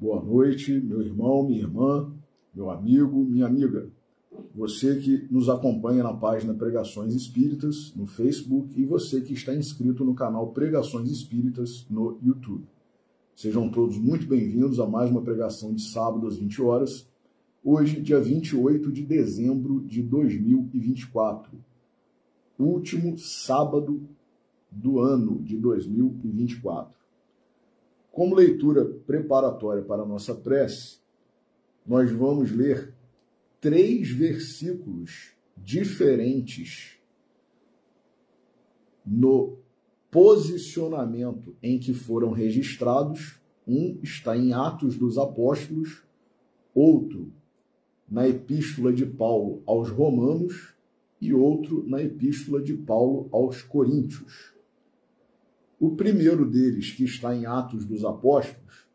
Boa noite, meu irmão, minha irmã, meu amigo, minha amiga. Você que nos acompanha na página Pregações Espíritas no Facebook e você que está inscrito no canal Pregações Espíritas no YouTube. Sejam todos muito bem-vindos a mais uma pregação de sábado às 20 horas. Hoje, dia 28 de dezembro de 2024. Último sábado do ano de 2024. Como leitura preparatória para a nossa prece, nós vamos ler 3 versículos diferentes no posicionamento em que foram registrados. Um está em Atos dos Apóstolos, outro na Epístola de Paulo aos Romanos e outro na Epístola de Paulo aos Coríntios. O primeiro deles, que está em Atos dos Apóstolos,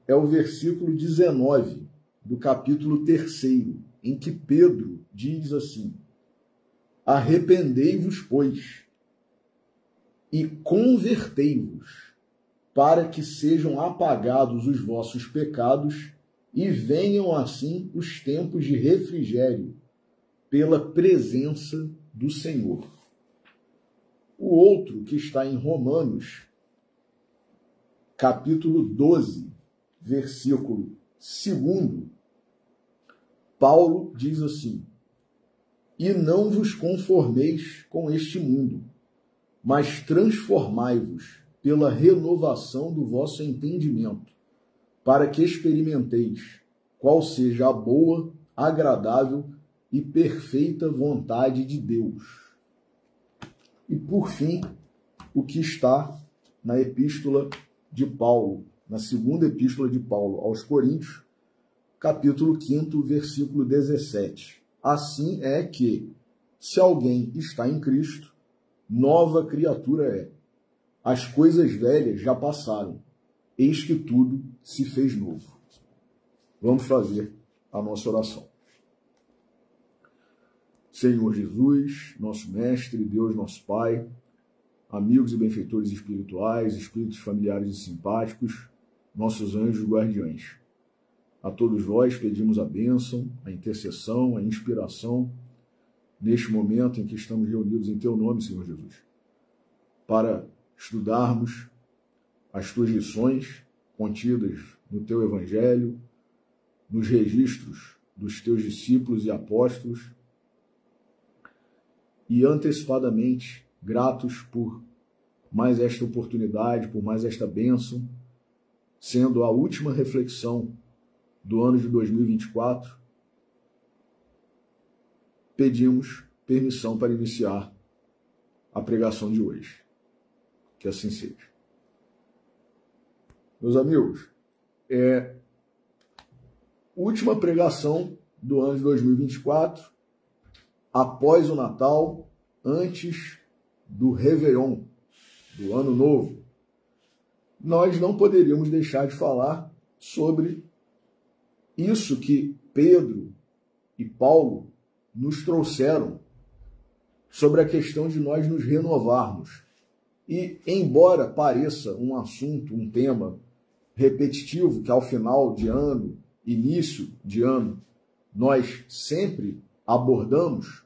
é o versículo 19 do capítulo 3, em que Pedro diz assim: arrependei-vos, pois, e convertei-vos, para que sejam apagados os vossos pecados e venham assim os tempos de refrigério pela presença do Senhor. O outro, que está em Romanos, capítulo 12, versículo 2, Paulo diz assim: e não vos conformeis com este mundo, mas transformai-vos pela renovação do vosso entendimento, para que experimenteis qual seja a boa, agradável e perfeita vontade de Deus. E, por fim, o que está na Epístola de Paulo, na segunda Epístola de Paulo aos Coríntios, capítulo 5, versículo 17. Assim é que, se alguém está em Cristo, nova criatura é. As coisas velhas já passaram, eis que tudo se fez novo. Vamos fazer a nossa oração. Senhor Jesus, nosso Mestre, Deus, nosso Pai, amigos e benfeitores espirituais, espíritos familiares e simpáticos, nossos anjos guardiães. A todos vós pedimos a bênção, a intercessão, a inspiração, neste momento em que estamos reunidos em Teu nome, Senhor Jesus, para estudarmos as Tuas lições contidas no Teu Evangelho, nos registros dos Teus discípulos e apóstolos, e antecipadamente gratos por mais esta oportunidade, por mais esta bênção, sendo a última reflexão do ano de 2024, pedimos permissão para iniciar a pregação de hoje. Que assim seja. Meus amigos, última pregação do ano de 2024, após o Natal, antes do Réveillon, do Ano Novo. Nós não poderíamos deixar de falar sobre isso que Pedro e Paulo nos trouxeram, sobre a questão de nós nos renovarmos. E, embora pareça um assunto, um tema repetitivo, que ao final de ano, início de ano, nós sempre abordamos,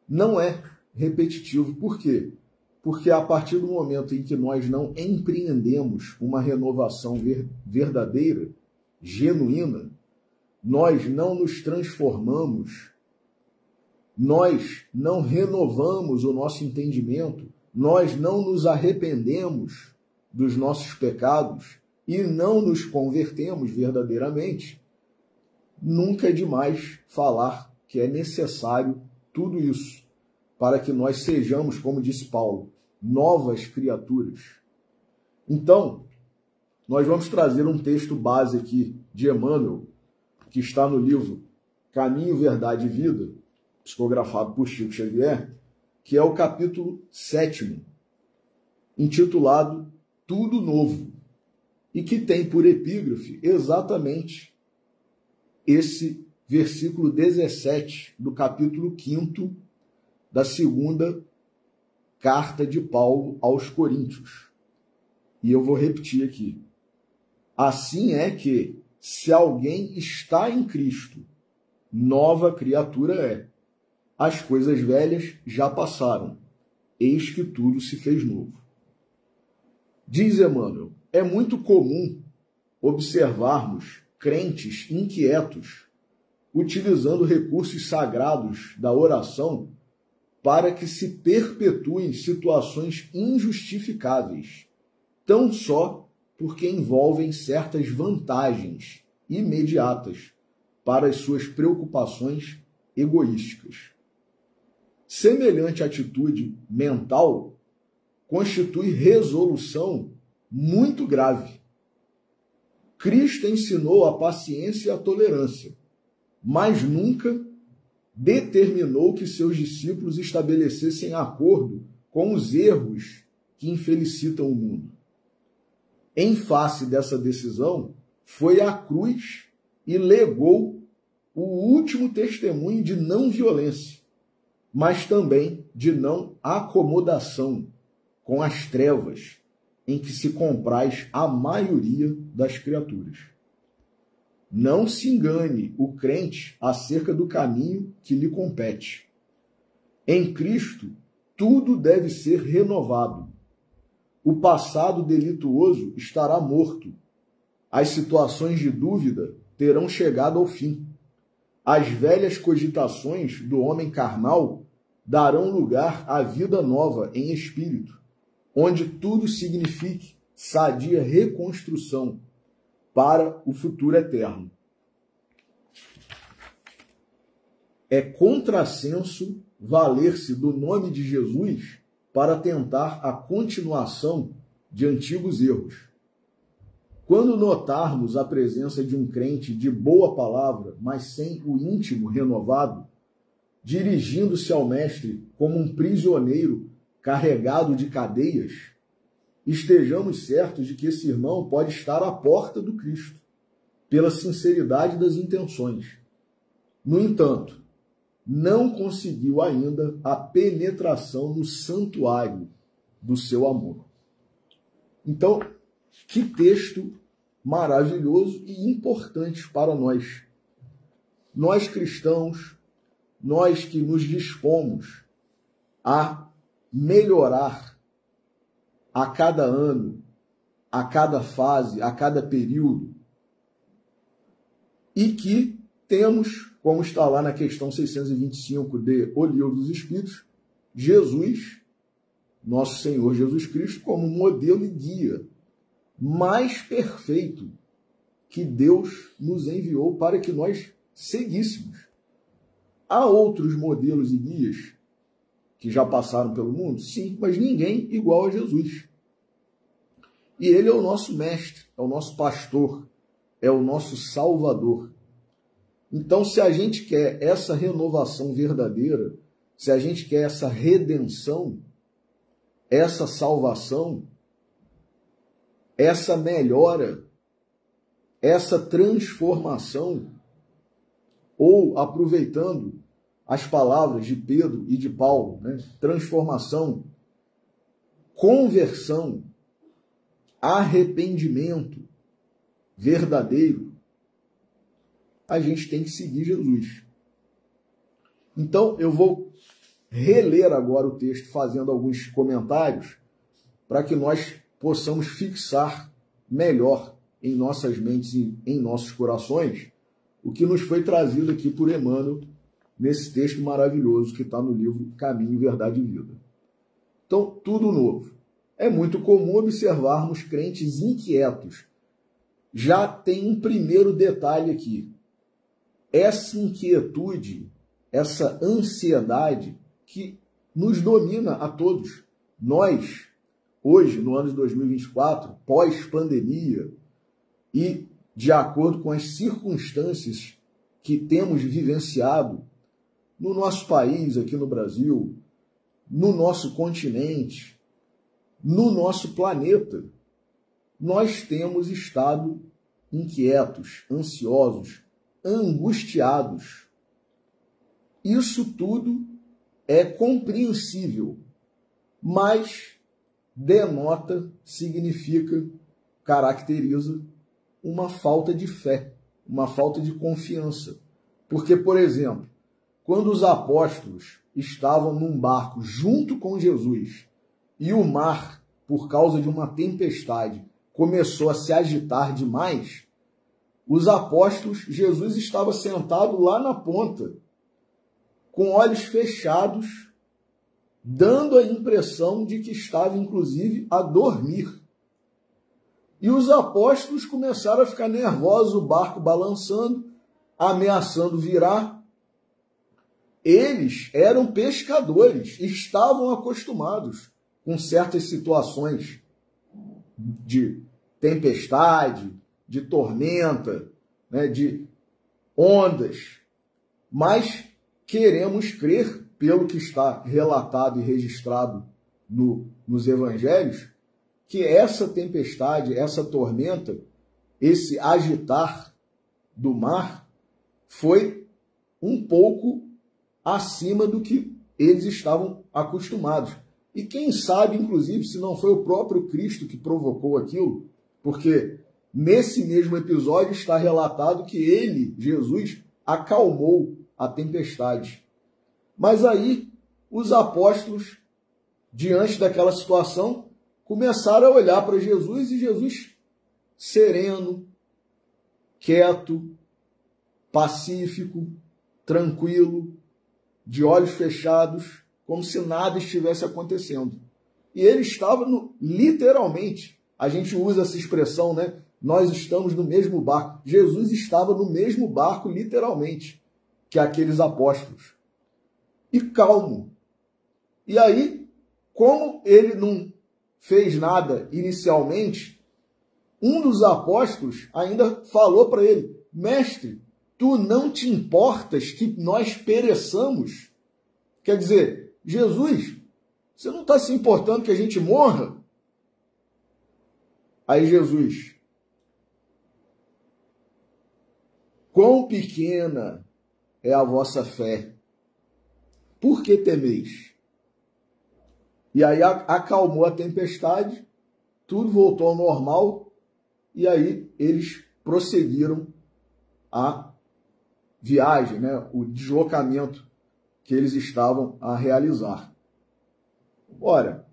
não é repetitivo. Por quê? Porque a partir do momento em que nós não empreendemos uma renovação verdadeira, genuína, nós não nos transformamos, nós não renovamos o nosso entendimento, nós não nos arrependemos dos nossos pecados e não nos convertemos verdadeiramente, nunca é demais falar que é necessário tudo isso para que nós sejamos, como disse Paulo, novas criaturas. Então, nós vamos trazer um texto base aqui de Emmanuel, que está no livro Caminho, Verdade e Vida, psicografado por Chico Xavier, que é o capítulo 7º, intitulado Tudo Novo, e que tem por epígrafe exatamente esse versículo 17 do capítulo 5º da segunda carta de Paulo aos Coríntios. E eu vou repetir aqui. Assim é que, se alguém está em Cristo, nova criatura é. As coisas velhas já passaram, eis que tudo se fez novo. Diz Emmanuel, é muito comum observarmos crentes inquietos utilizando recursos sagrados da oração para que se perpetuem situações injustificáveis, tão só porque envolvem certas vantagens imediatas para as suas preocupações egoísticas. Semelhante atitude mental constitui resolução muito grave. Cristo ensinou a paciência e a tolerância, mas nunca determinou que seus discípulos estabelecessem acordo com os erros que infelicitam o mundo. Em face dessa decisão, foi à cruz e legou o último testemunho de não violência, mas também de não acomodação com as trevas em que se compraz a maioria das criaturas. Não se engane o crente acerca do caminho que lhe compete. Em Cristo, tudo deve ser renovado. O passado delituoso estará morto. As situações de dúvida terão chegado ao fim. As velhas cogitações do homem carnal darão lugar à vida nova em espírito, onde tudo signifique sadia reconstrução para o futuro eterno. É contrassenso valer-se do nome de Jesus para tentar a continuação de antigos erros. Quando notarmos a presença de um crente de boa palavra, mas sem o íntimo renovado, dirigindo-se ao Mestre como um prisioneiro carregado de cadeias, estejamos certos de que esse irmão pode estar à porta do Cristo, pela sinceridade das intenções. No entanto, não conseguiu ainda a penetração no santuário do seu amor. Então, que texto maravilhoso e importante para nós. Nós cristãos, nós que nos dispomos a melhorar a cada ano, a cada fase, a cada período, e que temos, como está lá na questão 625 de O Livro dos Espíritos, Jesus, nosso Senhor Jesus Cristo, como modelo e guia mais perfeito que Deus nos enviou para que nós seguíssemos. Há outros modelos e guias que já passaram pelo mundo? Sim, mas ninguém igual a Jesus. E ele é o nosso mestre, é o nosso pastor, é o nosso salvador. Então, se a gente quer essa renovação verdadeira, se a gente quer essa redenção, essa salvação, essa melhora, essa transformação, ou aproveitando as palavras de Pedro e de Paulo, né? Transformação, conversão, arrependimento verdadeiro, a gente tem que seguir Jesus. Então, eu vou reler agora o texto, fazendo alguns comentários, para que nós possamos fixar melhor em nossas mentes e em nossos corações o que nos foi trazido aqui por Emmanuel nesse texto maravilhoso que está no livro Caminho, Verdade e Vida. Então, tudo novo. É muito comum observarmos crentes inquietos. Já tem um primeiro detalhe aqui. Essa inquietude, essa ansiedade que nos domina a todos. Nós, hoje, no ano de 2024, pós-pandemia, e de acordo com as circunstâncias que temos vivenciado no nosso país, aqui no Brasil, no nosso continente, no nosso planeta, nós temos estado inquietos, ansiosos, angustiados. Isso tudo é compreensível, mas denota, significa, caracteriza uma falta de fé, uma falta de confiança. Porque, por exemplo, quando os apóstolos estavam num barco junto com Jesus e o mar, por causa de uma tempestade, começou a se agitar demais, os apóstolos, Jesus estava sentado lá na ponta, com olhos fechados, dando a impressão de que estava, inclusive, a dormir. E os apóstolos começaram a ficar nervosos, o barco balançando, ameaçando virar. Eles eram pescadores, estavam acostumados com certas situações de tempestade, de tormenta, né, de ondas. Mas queremos crer, pelo que está relatado e registrado nos evangelhos, que essa tempestade, essa tormenta, esse agitar do mar, foi um pouco acima do que eles estavam acostumados. E quem sabe, inclusive, se não foi o próprio Cristo que provocou aquilo, porque nesse mesmo episódio está relatado que ele, Jesus, acalmou a tempestade. Mas aí, os apóstolos, diante daquela situação, começaram a olhar para Jesus e Jesus sereno, quieto, pacífico, tranquilo, de olhos fechados, como se nada estivesse acontecendo. E ele estava literalmente, a gente usa essa expressão, né? Nós estamos no mesmo barco. Jesus estava no mesmo barco, literalmente, que aqueles apóstolos. E calmo. E aí, como ele não fez nada inicialmente, um dos apóstolos ainda falou para ele: mestre, tu não te importas que nós pereçamos? Quer dizer, Jesus, você não está se importando que a gente morra? Aí Jesus: quão pequena é a vossa fé, por que temeis? E aí acalmou a tempestade, tudo voltou ao normal, e aí eles prosseguiram a viagem, né, o deslocamento que eles estavam a realizar. Ora,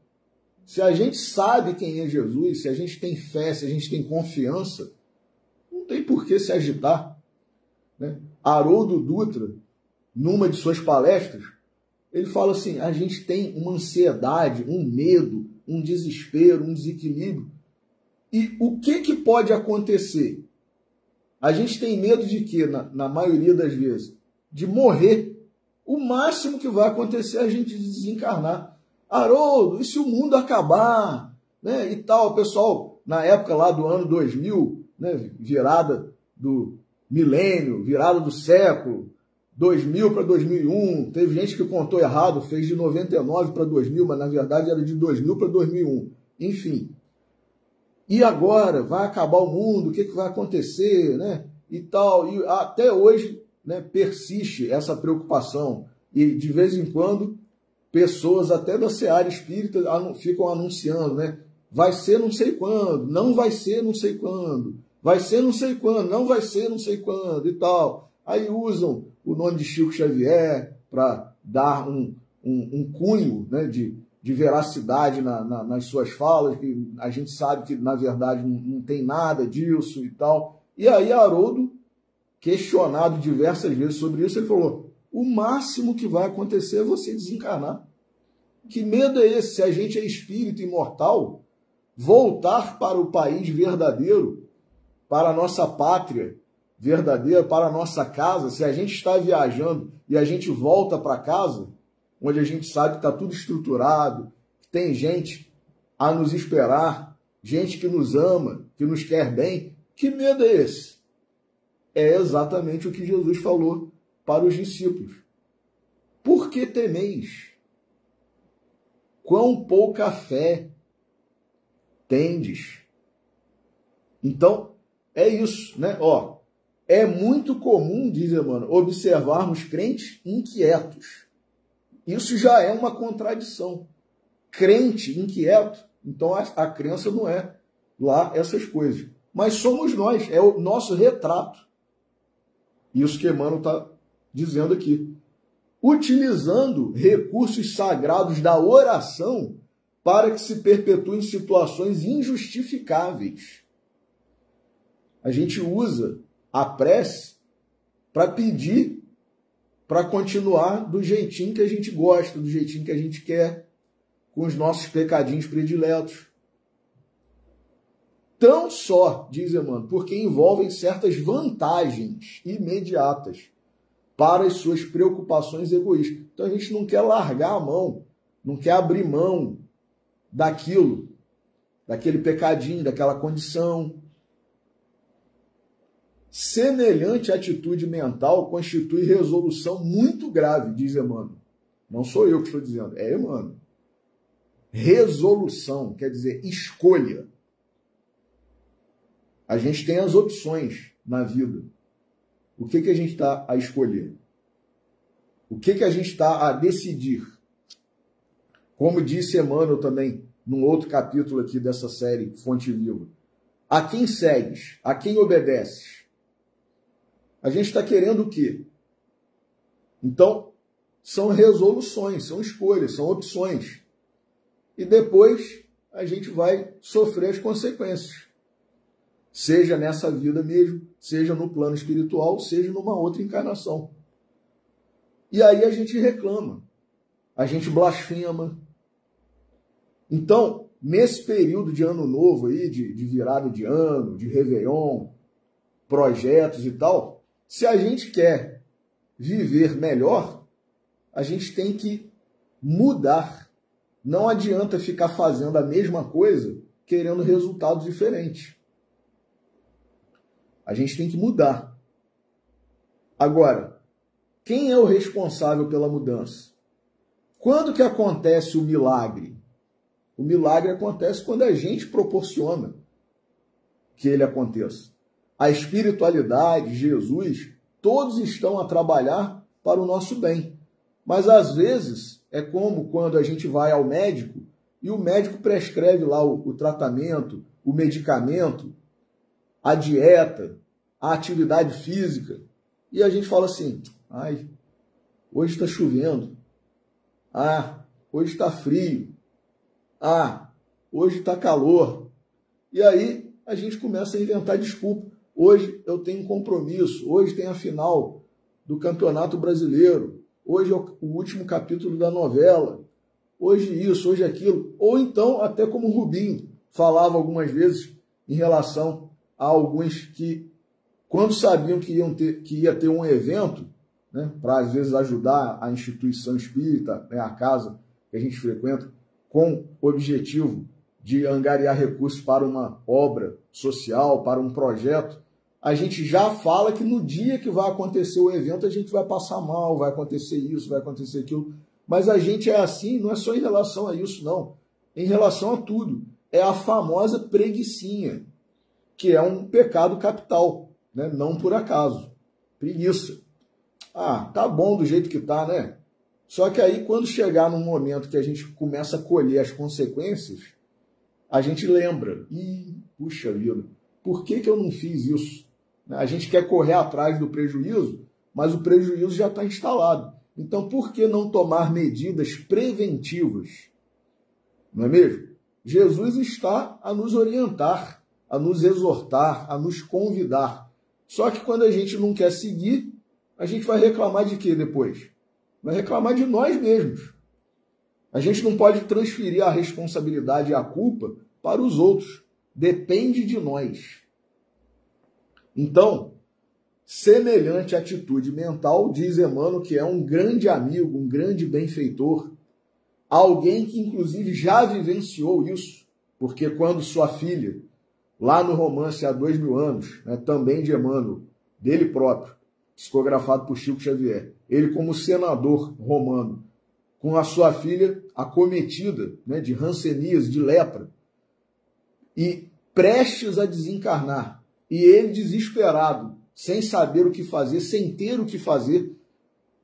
se a gente sabe quem é Jesus, se a gente tem fé, se a gente tem confiança, não tem por que se agitar, né? Haroldo Dutra, numa de suas palestras, ele fala assim: a gente tem uma ansiedade, um medo, um desespero, um desequilíbrio. E o que pode acontecer? A gente tem medo de quê, na maioria das vezes? De morrer. O máximo que vai acontecer é a gente desencarnar. Haroldo, e se o mundo acabar? Né? E tal, pessoal, na época lá do ano 2000, né, virada do milênio, virada do século, 2000 para 2001, teve gente que contou errado, fez de 99 para 2000, mas na verdade era de 2000 para 2001. Enfim. E agora? Vai acabar o mundo? O que vai acontecer? Né? E tal. E até hoje, né, persiste essa preocupação. E de vez em quando, pessoas até da seara espírita ficam anunciando, né? Vai ser não sei quando, não vai ser não sei quando, vai ser não sei quando, não vai ser não sei quando e tal. Aí usam o nome de Chico Xavier para dar um cunho, né, de veracidade nas suas falas, que a gente sabe que, na verdade, não tem nada disso e tal. E aí Haroldo, questionado diversas vezes sobre isso, ele falou: o máximo que vai acontecer é você desencarnar. Que medo é esse? Se a gente é espírito imortal, voltar para o país verdadeiro, para a nossa pátria verdadeira, para a nossa casa, se a gente está viajando e a gente volta para casa, onde a gente sabe que está tudo estruturado, que tem gente a nos esperar, gente que nos ama, que nos quer bem, que medo é esse? É exatamente o que Jesus falou para os discípulos. Por que temeis? Quão pouca fé tendes? Então, é isso, né? Ó, é muito comum, diz Emmanuel, observarmos crentes inquietos. Isso já é uma contradição. Crente inquieto, então a crença não é lá essas coisas. mas somos nós, é o nosso retrato. Isso que Emmanuel está dizendo aqui. Utilizando recursos sagrados da oração para que se perpetuem situações injustificáveis. A gente usa a prece para pedir para continuar do jeitinho que a gente gosta, do jeitinho que a gente quer, com os nossos pecadinhos prediletos. Tão só, diz Emmanuel, porque envolvem certas vantagens imediatas para as suas preocupações egoístas. Então a gente não quer largar a mão, não quer abrir mão daquilo, daquele pecadinho, daquela condição. Semelhante atitude mental constitui resolução muito grave, diz Emmanuel. Não sou eu que estou dizendo, é Emmanuel. Resolução quer dizer escolha. A gente tem as opções na vida. O que a gente está a escolher? O que a gente está a decidir? Como disse Emmanuel também, num outro capítulo aqui dessa série Fonte Viva. A quem segues? A quem obedeces? A gente está querendo o quê? Então, são resoluções, são escolhas, são opções. E depois a gente vai sofrer as consequências. Seja nessa vida mesmo, seja no plano espiritual, seja numa outra encarnação. E aí a gente reclama, a gente blasfema. Então, nesse período de ano novo aí, de virada de ano, de Réveillon, projetos e tal, se a gente quer viver melhor, a gente tem que mudar. Não adianta ficar fazendo a mesma coisa, querendo resultados diferentes. A gente tem que mudar. Agora, quem é o responsável pela mudança? Quando que acontece o milagre? O milagre acontece quando a gente proporciona que ele aconteça. A espiritualidade, Jesus, todos estão a trabalhar para o nosso bem. Mas às vezes é como quando a gente vai ao médico e o médico prescreve lá o tratamento, o medicamento, a dieta, a atividade física. E a gente fala assim, ai, hoje está chovendo. Ah, hoje está frio. Ah, hoje está calor. E aí a gente começa a inventar desculpa. Hoje eu tenho um compromisso, hoje tem a final do Campeonato Brasileiro, hoje é o último capítulo da novela, hoje isso, hoje aquilo. Ou então, até como o Rubinho falava algumas vezes em relação a alguns que, quando sabiam que ia ter um evento, né, para às vezes ajudar a instituição espírita, né, a casa que a gente frequenta, com o objetivo de angariar recursos para uma obra social, para um projeto, a gente já fala que no dia que vai acontecer o evento a gente vai passar mal, vai acontecer isso, vai acontecer aquilo. Mas a gente é assim, não é só em relação a isso, não. Em relação a tudo. É a famosa preguicinha, que é um pecado capital, né? Não por acaso. Preguiça. Ah, tá bom do jeito que tá, né? Só que aí, quando chegar num momento que a gente começa a colher as consequências, a gente lembra. Ih, puxa vida, por que eu não fiz isso? A gente quer correr atrás do prejuízo, mas o prejuízo já está instalado. Então, por que não tomar medidas preventivas? Não é mesmo? Jesus está a nos orientar, a nos exortar, a nos convidar. Só que quando a gente não quer seguir, a gente vai reclamar de quê depois? Vai reclamar de nós mesmos. A gente não pode transferir a responsabilidade e a culpa para os outros. Depende de nós. Então, semelhante atitude mental, diz Emmanuel que é um grande amigo, um grande benfeitor, alguém que inclusive já vivenciou isso, porque quando sua filha, lá no romance Há 2000 anos, né, também de Emmanuel, dele próprio, psicografado por Chico Xavier, ele como senador romano, com a sua filha acometida, né, de hanseníase, de lepra, e prestes a desencarnar, e ele desesperado, sem saber o que fazer, sem ter o que fazer,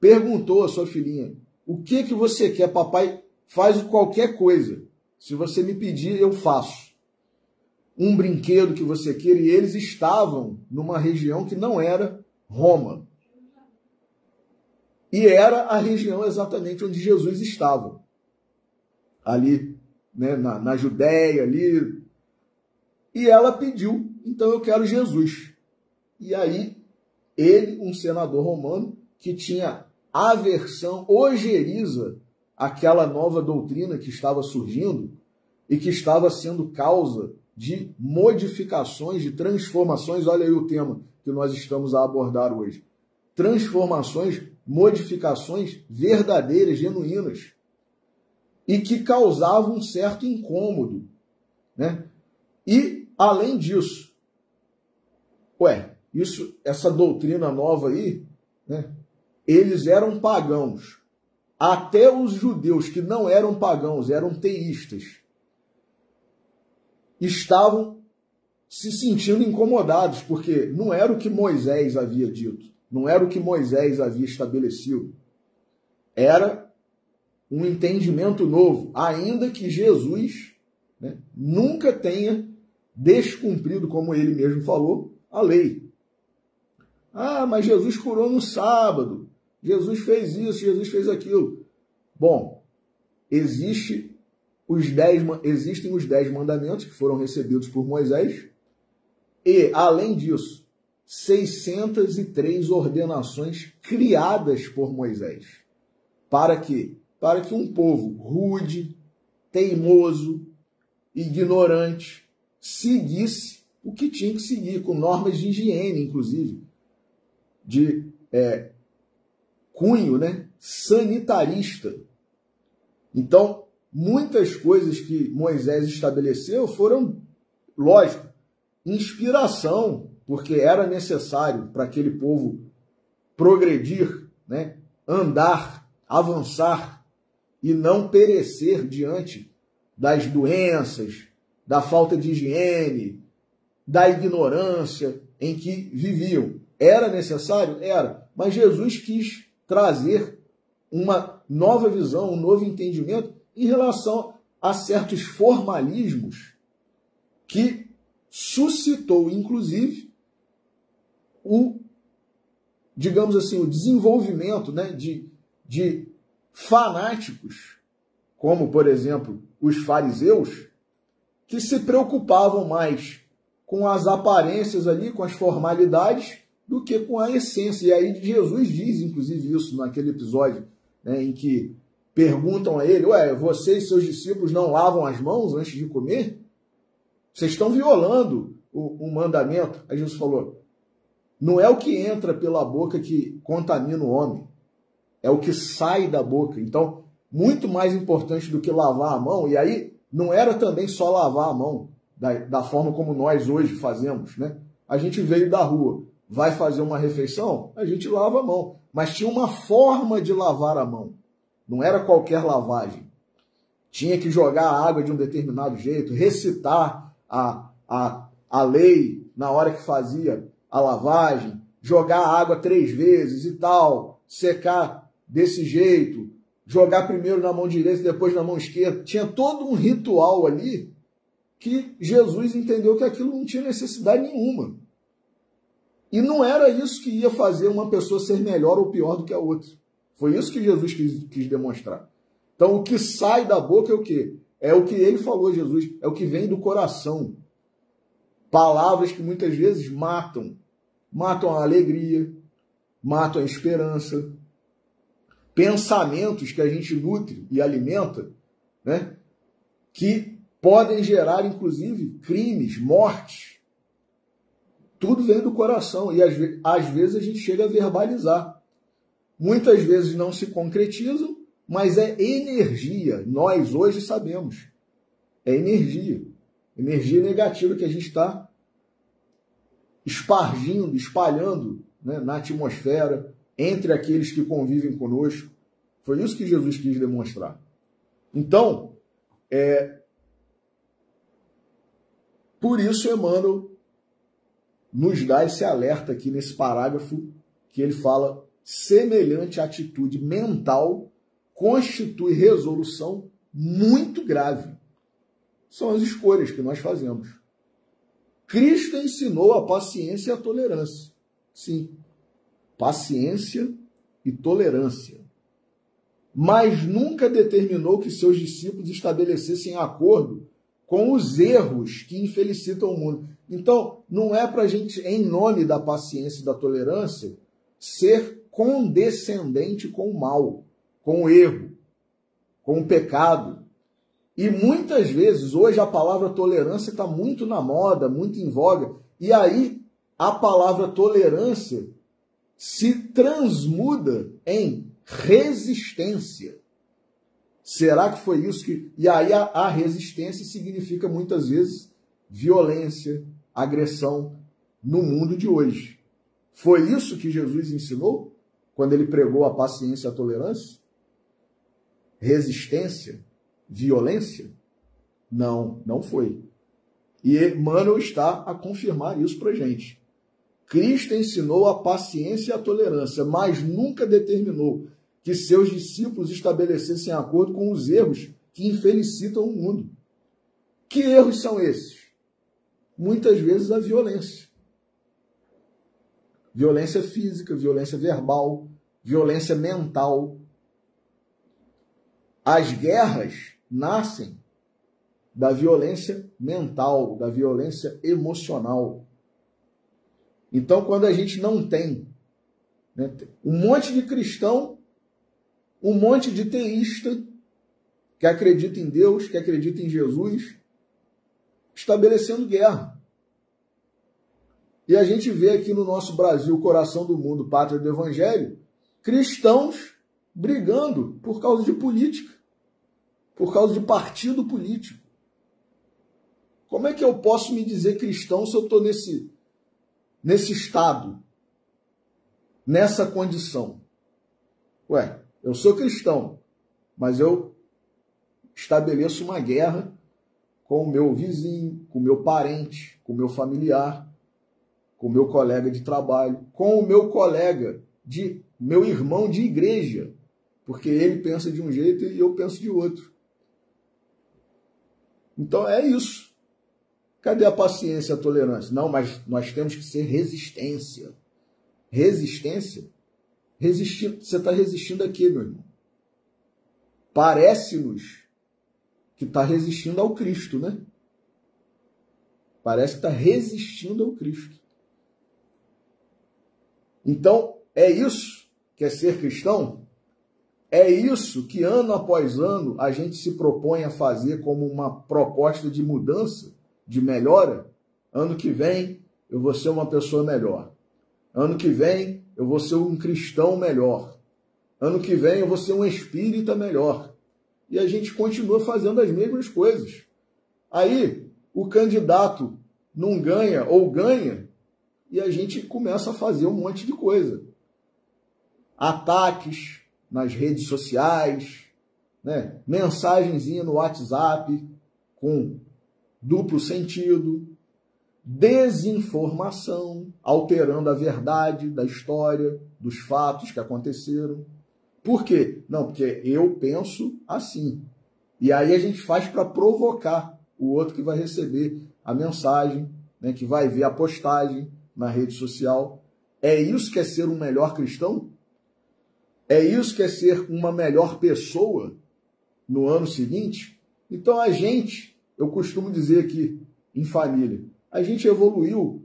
perguntou à sua filhinha, o que você quer? Papai faz qualquer coisa. Se você me pedir, eu faço. um brinquedo que você queira, e eles estavam numa região que não era Roma. E era a região exatamente onde Jesus estava. Ali, né, na Judéia, ali. E ela pediu, então eu quero Jesus. E aí, ele, um senador romano, que tinha aversão, ojeriza aquela nova doutrina que estava surgindo e que estava sendo causa de modificações, de transformações. Olha aí o tema que nós estamos a abordar hoje. Transformações, modificações verdadeiras, genuínas, e que causavam um certo incômodo, né? E, além disso, essa doutrina nova aí, né? Eles eram pagãos. Até os judeus que não eram pagãos, eram teístas, estavam se sentindo incomodados, porque não era o que Moisés havia dito, não era o que Moisés havia estabelecido. Era um entendimento novo, ainda que Jesus, né, nunca tenha descumprido, como ele mesmo falou, a lei. Ah, mas Jesus curou no sábado, Jesus fez isso, Jesus fez aquilo. Bom, existem os 10 mandamentos que foram recebidos por Moisés e, além disso, 603 ordenações criadas por Moisés. Para quê? Para que um povo rude, teimoso, ignorante, seguisse o que tinha que seguir, com normas de higiene, inclusive, de cunho, né, sanitarista. Então, muitas coisas que Moisés estabeleceu foram, lógico, inspiração, porque era necessário para aquele povo progredir, né, andar, avançar e não perecer diante das doenças, da falta de higiene, da ignorância em que viviam. Era necessário? Era. Mas Jesus quis trazer uma nova visão, um novo entendimento em relação a certos formalismos que suscitou, inclusive, digamos assim, o desenvolvimento, né, de fanáticos, como, por exemplo, os fariseus, que se preocupavam mais com as aparências ali, com as formalidades, do que com a essência. E aí Jesus diz, inclusive, isso naquele episódio, né, em que perguntam a ele, você e seus discípulos não lavam as mãos antes de comer? Vocês estão violando o mandamento. Aí Jesus falou, não é o que entra pela boca que contamina o homem, é o que sai da boca. Então, muito mais importante do que lavar a mão, e aí não era também só lavar a mão, da forma como nós hoje fazemos, né? A gente veio da rua, vai fazer uma refeição, a gente lava a mão. Mas tinha uma forma de lavar a mão. Não era qualquer lavagem. Tinha que jogar a água de um determinado jeito, recitar a lei na hora que fazia a lavagem, jogar a água 3 vezes e tal, secar desse jeito, jogar primeiro na mão direita e depois na mão esquerda. Tinha todo um ritual ali que Jesus entendeu que aquilo não tinha necessidade nenhuma. E não era isso que ia fazer uma pessoa ser melhor ou pior do que a outra. Foi isso que Jesus quis demonstrar. Então, o que sai da boca é o quê? É o que ele falou, Jesus, é o que vem do coração. Palavras que muitas vezes matam. Matam a alegria, matam a esperança. Pensamentos que a gente nutre e alimenta, né, que podem gerar, inclusive, crimes, mortes. Tudo vem do coração e às vezes a gente chega a verbalizar. Muitas vezes não se concretizam, mas é energia. Nós hoje sabemos. É energia. Energia negativa que a gente está espargindo, espalhando, né, na atmosfera, entre aqueles que convivem conosco. Foi isso que Jesus quis demonstrar. Então, por isso Emmanuel nos dá esse alerta aqui nesse parágrafo que ele fala: semelhante atitude mental constitui resolução muito grave. São as escolhas que nós fazemos. Cristo ensinou a paciência e a tolerância. Sim, paciência e tolerância. Mas nunca determinou que seus discípulos estabelecessem acordo com os erros que infelicitam o mundo. Então, não é para a gente, em nome da paciência e da tolerância, ser condescendente com o mal, com o erro, com o pecado. E muitas vezes, hoje a palavra tolerância está muito na moda, muito em voga, e aí a palavra tolerância se transmuda em resistência. Será que foi isso que... E aí a resistência significa muitas vezes violência, agressão no mundo de hoje. Foi isso que Jesus ensinou quando ele pregou a paciência e a tolerância? Resistência? Violência? Não, não foi. E Emmanuel está a confirmar isso para a gente. Cristo ensinou a paciência e a tolerância, mas nunca determinou que seus discípulos estabelecessem acordo com os erros que infelicitam o mundo. Que erros são esses? Muitas vezes a violência. Violência física, violência verbal, violência mental. As guerras nascem da violência mental, da violência emocional. Então, quando a gente não tem, né, um monte de cristão, um monte de teísta que acredita em Deus, que acredita em Jesus, estabelecendo guerra. E a gente vê aqui no nosso Brasil, coração do mundo, pátria do Evangelho, cristãos brigando por causa de política, por causa de partido político. Como é que eu posso me dizer cristão se eu estou nesse estado, nessa condição? Ué, eu sou cristão, mas eu estabeleço uma guerra com o meu vizinho, com o meu parente, com o meu familiar, com o meu colega de trabalho, com o meu colega, meu irmão de igreja, porque ele pensa de um jeito e eu penso de outro. Então é isso. Cadê a paciência e a tolerância? Não, mas nós temos que ser resistência. Resistência? Resistindo. Você está resistindo a quê, meu irmão? Parece-nos que está resistindo ao Cristo, né? Parece que está resistindo ao Cristo. Então, é isso que é ser cristão? É isso que ano após ano a gente se propõe a fazer como uma proposta de mudança, de melhora? Ano que vem eu vou ser uma pessoa melhor. Ano que vem eu vou ser um cristão melhor. Ano que vem eu vou ser um espírita melhor. E a gente continua fazendo as mesmas coisas. Aí o candidato não ganha ou ganha e a gente começa a fazer um monte de coisa. Ataques nas redes sociais, né? Mensagenzinha no WhatsApp com duplo sentido, desinformação, alterando a verdade da história, dos fatos que aconteceram. Por quê? Não, porque eu penso assim. E aí a gente faz para provocar o outro que vai receber a mensagem, né, que vai ver a postagem na rede social. É isso que é ser um melhor cristão? É isso que é ser uma melhor pessoa no ano seguinte? Então a gente, eu costumo dizer aqui em família, a gente evoluiu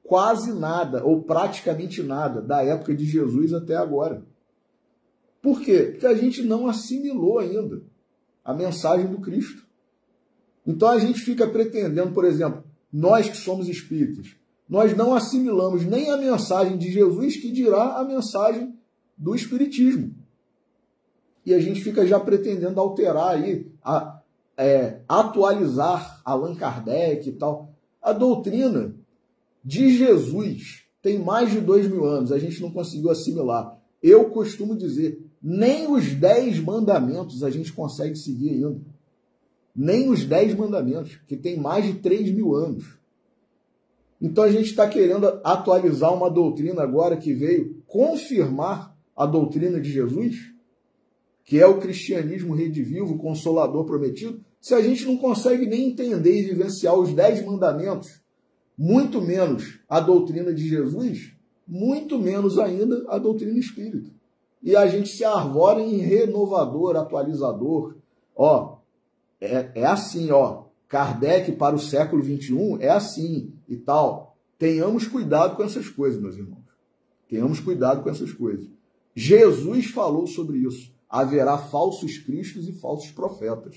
quase nada, ou praticamente nada, da época de Jesus até agora. Por quê? Porque a gente não assimilou ainda a mensagem do Cristo. Então a gente fica pretendendo, por exemplo, nós que somos espíritas, nós não assimilamos nem a mensagem de Jesus, que dirá a mensagem do Espiritismo. E a gente fica já pretendendo alterar aí, atualizar Allan Kardec e tal. A doutrina de Jesus tem mais de 2000 anos, a gente não conseguiu assimilar. Eu costumo dizer, nem os 10 mandamentos a gente consegue seguir ainda. Nem os 10 mandamentos, que tem mais de 3000 anos. Então a gente está querendo atualizar uma doutrina agora que veio confirmar a doutrina de Jesus, que é o cristianismo redivivo, o consolador prometido, se a gente não consegue nem entender e vivenciar os 10 mandamentos muito menos a doutrina de Jesus, muito menos ainda a doutrina espírita. E a gente se arvora em renovador, atualizador. Ó, é assim, ó. Kardec para o século XXI é assim e tal. Tenhamos cuidado com essas coisas, meus irmãos. Tenhamos cuidado com essas coisas. Jesus falou sobre isso. Haverá falsos cristos e falsos profetas.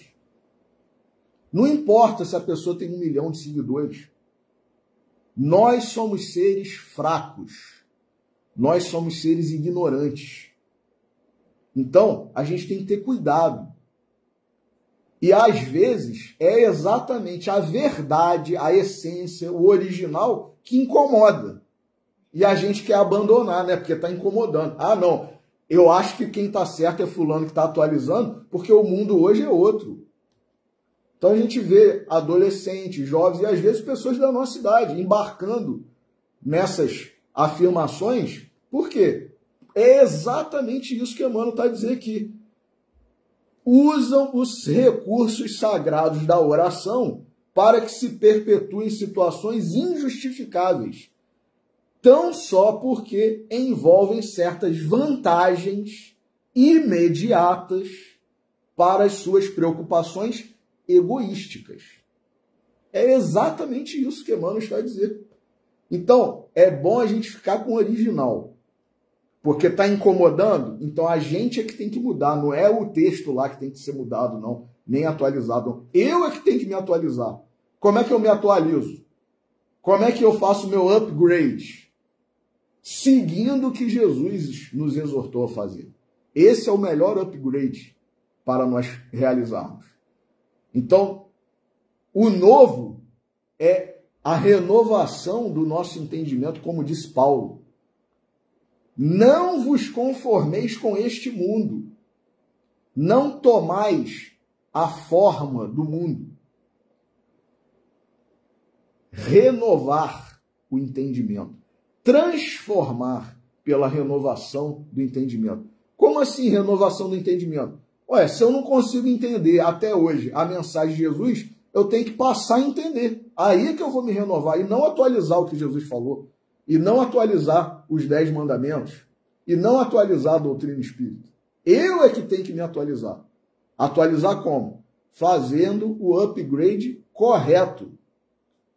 Não importa se a pessoa tem 1 milhão de seguidores. Nós somos seres fracos. Nós somos seres ignorantes. Então, a gente tem que ter cuidado. E, às vezes, é exatamente a verdade, a essência, o original, que incomoda. E a gente quer abandonar, né? Porque está incomodando. Ah, não. Eu acho que quem está certo é fulano que está atualizando, porque o mundo hoje é outro. Então, a gente vê adolescentes, jovens e, às vezes, pessoas da nossa idade embarcando nessas afirmações. Por quê? É exatamente isso que Emmanuel está a dizer aqui. Usam os recursos sagrados da oração para que se perpetuem situações injustificáveis, tão só porque envolvem certas vantagens imediatas para as suas preocupações egoísticas. É exatamente isso que Emmanuel está a dizer. Então, é bom a gente ficar com o original. Porque está incomodando, então a gente é que tem que mudar, não é o texto lá que tem que ser mudado, não, nem atualizado. Não. Eu é que tenho que me atualizar. Como é que eu me atualizo? Como é que eu faço o meu upgrade? Seguindo o que Jesus nos exortou a fazer. Esse é o melhor upgrade para nós realizarmos. Então, o novo é a renovação do nosso entendimento, como diz Paulo. Não vos conformeis com este mundo. Não tomais a forma do mundo. Renovar o entendimento. Transformar pela renovação do entendimento. Como assim renovação do entendimento? Ué, se eu não consigo entender até hoje a mensagem de Jesus, eu tenho que passar a entender. Aí que eu vou me renovar e não atualizar o que Jesus falou. E não atualizar os 10 mandamentos. E não atualizar a doutrina espírita. Eu é que tenho que me atualizar. Atualizar como? Fazendo o upgrade correto.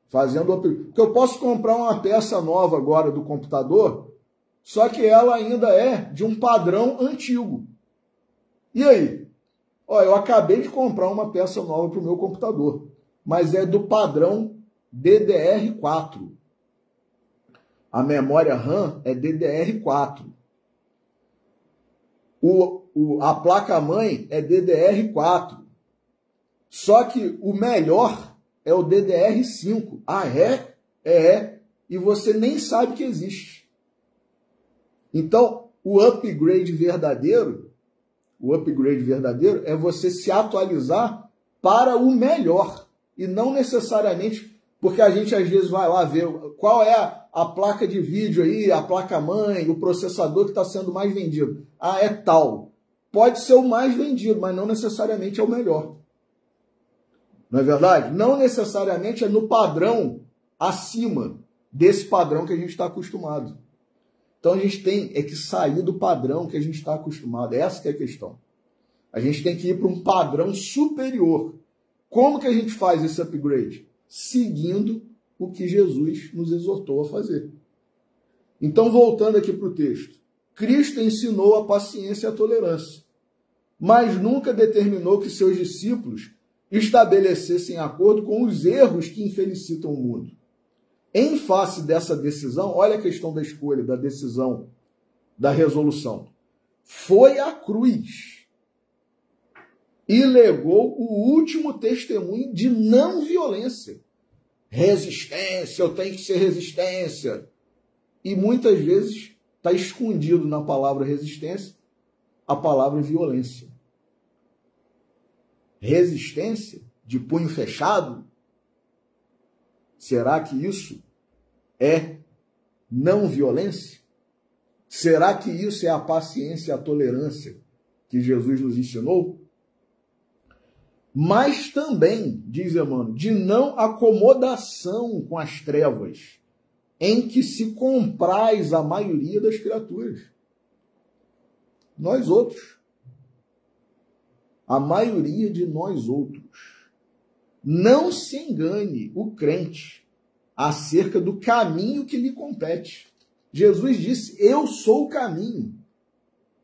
Fazendo o upgrade. Porque eu posso comprar uma peça nova agora do computador, só que ela ainda é de um padrão antigo. E aí? Ó, eu acabei de comprar uma peça nova para o meu computador, mas é do padrão DDR4. A memória RAM é DDR4. A placa-mãe é DDR4. Só que o melhor é o DDR5. Ah, é? É. E você nem sabe que existe. Então, o upgrade verdadeiro é você se atualizar para o melhor. E não necessariamente porque a gente às vezes vai lá ver qual é a placa de vídeo aí, a placa-mãe, o processador que está sendo mais vendido. Ah, é tal. Pode ser o mais vendido, mas não necessariamente é o melhor. Não é verdade? Não necessariamente é no padrão acima desse padrão que a gente está acostumado. Então a gente tem que sair do padrão que a gente está acostumado. Essa que é a questão. A gente tem que ir para um padrão superior. Como que a gente faz esse upgrade? Seguindo o que Jesus nos exortou a fazer. Então, voltando aqui para o texto. Cristo ensinou a paciência e a tolerância, mas nunca determinou que seus discípulos estabelecessem acordo com os erros que infelicitam o mundo. Em face dessa decisão, olha a questão da escolha, da decisão, da resolução. Foi à cruz e legou o último testemunho de não violência. Resistência, eu tenho que ser resistência. E muitas vezes está escondido na palavra resistência a palavra violência. Resistência de punho fechado? Será que isso é não violência? Será que isso é a paciência e a tolerância que Jesus nos ensinou? mas também, diz Emmanuel, de não acomodação com as trevas, em que se compraz a maioria das criaturas. Nós outros. A maioria de nós outros. Não se engane o crente acerca do caminho que lhe compete. Jesus disse, eu sou o caminho,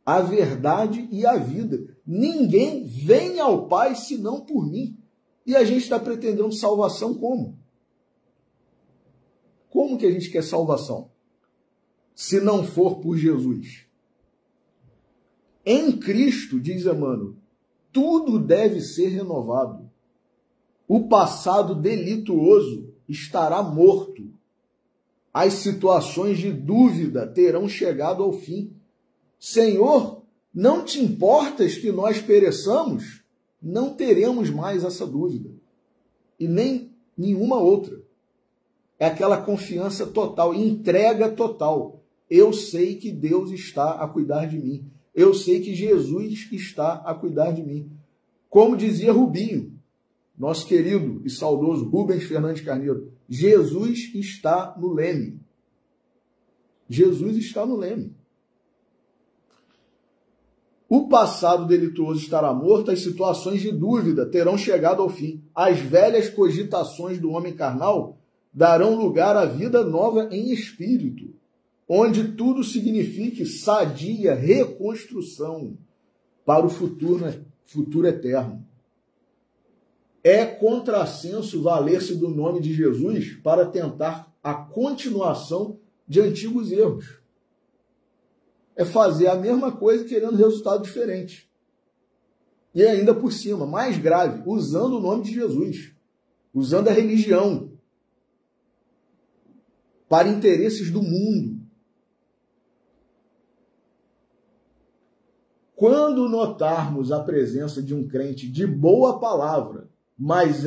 a verdade e a vida. Ninguém vem ao Pai senão por mim. E a gente está pretendendo salvação como? Como que a gente quer salvação? Se não for por Jesus. Em Cristo, diz Emmanuel, tudo deve ser renovado. O passado delituoso estará morto. As situações de dúvida terão chegado ao fim. Senhor, não te importas que nós pereçamos? Não teremos mais essa dúvida. E nem nenhuma outra. É aquela confiança total, entrega total. Eu sei que Deus está a cuidar de mim. Eu sei que Jesus está a cuidar de mim. Como dizia Rubinho, nosso querido e saudoso Rubens Fernandes Carneiro, Jesus está no leme. Jesus está no leme. O passado delituoso estará morto, as situações de dúvida terão chegado ao fim. As velhas cogitações do homem carnal darão lugar à vida nova em espírito, onde tudo signifique sadia reconstrução para o futuro eterno. É contrassenso valer-se do nome de Jesus para tentar a continuação de antigos erros. É fazer a mesma coisa querendo resultado diferente. E ainda por cima, mais grave, usando o nome de Jesus, usando a religião para interesses do mundo. Quando notarmos a presença de um crente de boa palavra, mas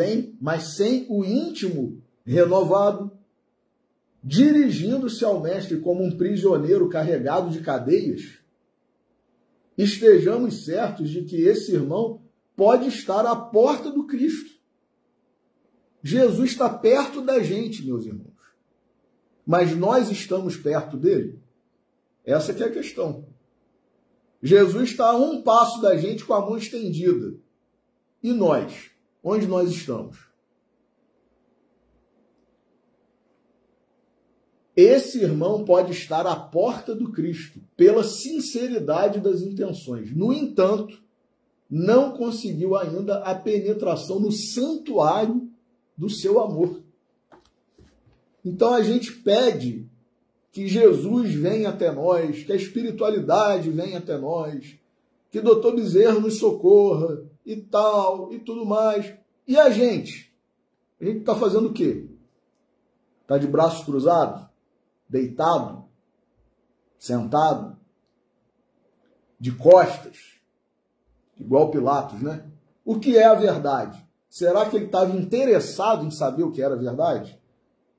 sem o íntimo renovado, dirigindo-se ao mestre como um prisioneiro carregado de cadeias, estejamos certos de que esse irmão pode estar à porta do Cristo. Jesus está perto da gente, meus irmãos. Mas nós estamos perto dele? Essa que é a questão. Jesus está a um passo da gente com a mão estendida. E nós? Onde nós estamos? Esse irmão pode estar à porta do Cristo pela sinceridade das intenções. No entanto, não conseguiu ainda a penetração no santuário do seu amor. Então a gente pede que Jesus venha até nós, que a espiritualidade venha até nós, que o Dr. Bezerra nos socorra e tal, e tudo mais. E a gente? A gente está fazendo o quê? Está de braços cruzados? Deitado? Sentado? De costas? Igual Pilatos, né? O que é a verdade? Será que ele estava interessado em saber o que era a verdade?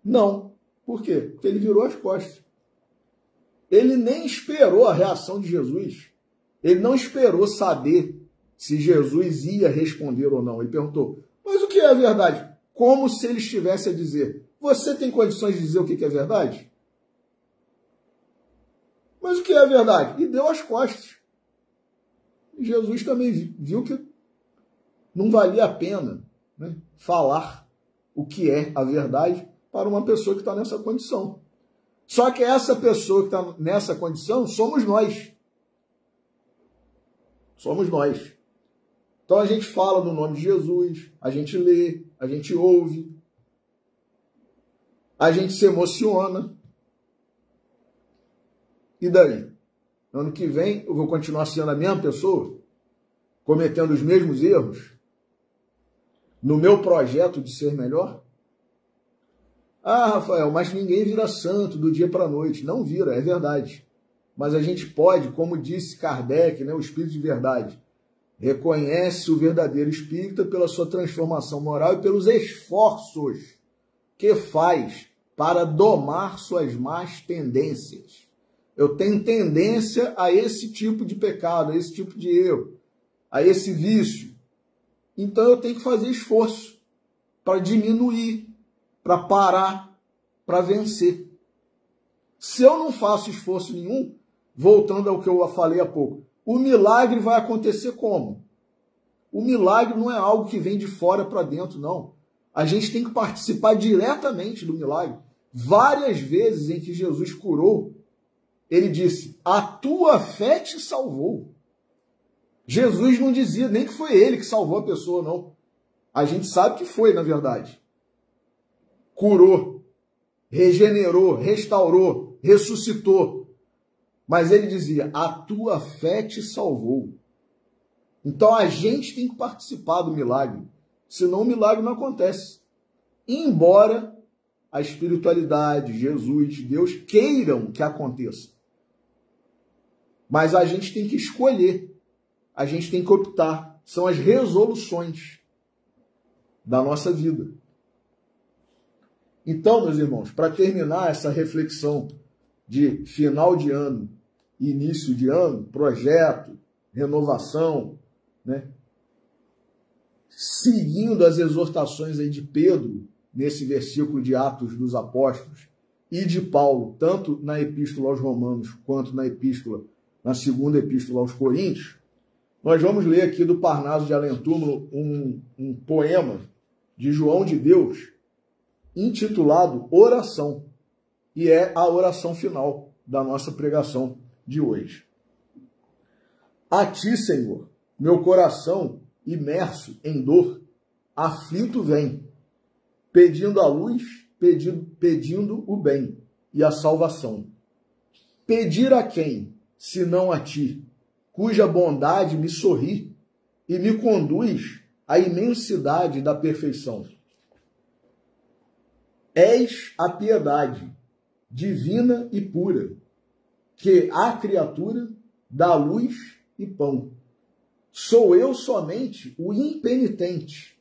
Não. Por quê? Porque ele virou as costas. Ele nem esperou a reação de Jesus. Ele não esperou saber se Jesus ia responder ou não. Ele perguntou, mas o que é a verdade? Como se ele estivesse a dizer, você tem condições de dizer o que é verdade? Mas o que é a verdade? E deu as costas. E Jesus também viu que não valia a pena, né, falar o que é a verdade para uma pessoa que está nessa condição. Só que essa pessoa que está nessa condição somos nós. Somos nós. Então a gente fala no nome de Jesus, a gente lê, a gente ouve, a gente se emociona. E daí? Ano que vem eu vou continuar sendo a mesma pessoa? Cometendo os mesmos erros? No meu projeto de ser melhor? Ah, Rafael, mas ninguém vira santo do dia para a noite. Não vira, é verdade. Mas a gente pode, como disse Kardec, né, o Espírito de Verdade, reconhece o verdadeiro espírita pela sua transformação moral e pelos esforços que faz para domar suas más tendências. Eu tenho tendência a esse tipo de pecado, a esse tipo de erro, a esse vício. Então eu tenho que fazer esforço para diminuir, para parar, para vencer. Se eu não faço esforço nenhum, voltando ao que eu falei há pouco, o milagre vai acontecer como? O milagre não é algo que vem de fora para dentro, não. A gente tem que participar diretamente do milagre. Várias vezes em que Jesus curou, ele disse, a tua fé te salvou. Jesus não dizia nem que foi ele que salvou a pessoa, não. A gente sabe que foi, na verdade. Curou, regenerou, restaurou, ressuscitou. Mas ele dizia, a tua fé te salvou. Então a gente tem que participar do milagre, senão o milagre não acontece. Embora a espiritualidade, Jesus, Deus queiram que aconteça. Mas a gente tem que escolher, a gente tem que optar. São as resoluções da nossa vida. Então, meus irmãos, para terminar essa reflexão de final de ano, início de ano, projeto, renovação, né? Seguindo as exortações aí de Pedro, nesse versículo de Atos dos Apóstolos, e de Paulo, tanto na Epístola aos Romanos, quanto na segunda Epístola aos Coríntios, nós vamos ler aqui do Parnaso de Além Túmulo um poema de João de Deus, intitulado Oração, e é a oração final da nossa pregação de hoje. A ti, Senhor, meu coração, imerso em dor, aflito vem, pedindo a luz, pedindo o bem e a salvação. Pedir a quem, senão a ti, cuja bondade me sorri e me conduz à imensidade da perfeição. És a piedade, divina e pura, que a criatura dá luz e pão. Sou eu somente o impenitente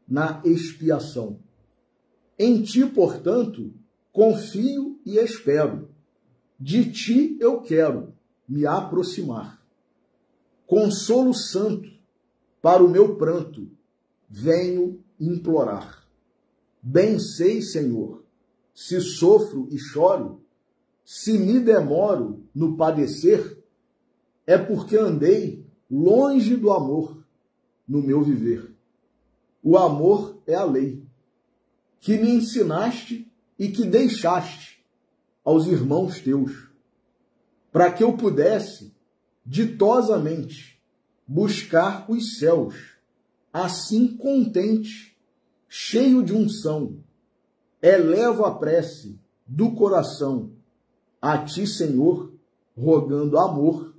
na expiação. Em ti, portanto, confio e espero. De ti eu quero me aproximar. Consolo santo para o meu pranto, venho implorar. Bem sei, Senhor, se sofro e choro, se me demoro no padecer, é porque andei longe do amor no meu viver. O amor é a lei, que me ensinaste e que deixaste aos irmãos teus, para que eu pudesse, ditosamente, buscar os céus, assim contente, cheio de unção, elevo a prece do coração a ti, Senhor, rogando amor,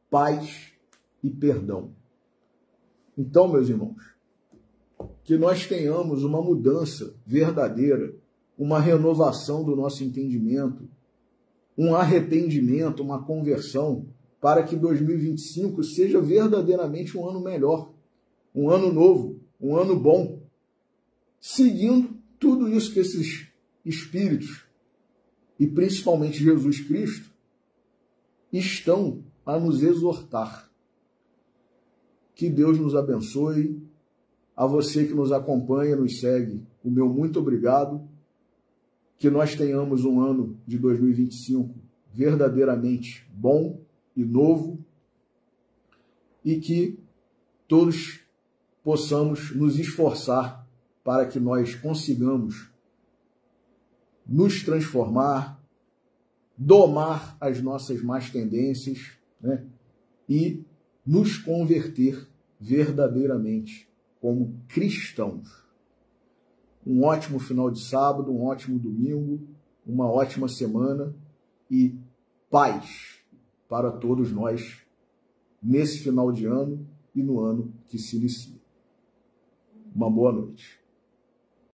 paz e perdão. Então, meus irmãos, que nós tenhamos uma mudança verdadeira, uma renovação do nosso entendimento, um arrependimento, uma conversão, para que 2025 seja verdadeiramente um ano melhor, um ano novo, um ano bom, seguindo tudo isso que esses espíritos, e principalmente Jesus Cristo, estão a nos exortar. Que Deus nos abençoe. A você que nos acompanha, nos segue, o meu muito obrigado. Que nós tenhamos um ano de 2025 verdadeiramente bom e novo, e que todos possamos nos esforçar para que nós consigamos nos transformar, domar as nossas más tendências, né? E nos converter verdadeiramente como cristãos. Um ótimo final de sábado, um ótimo domingo, uma ótima semana e paz para todos nós nesse final de ano e no ano que se inicia. Uma boa noite.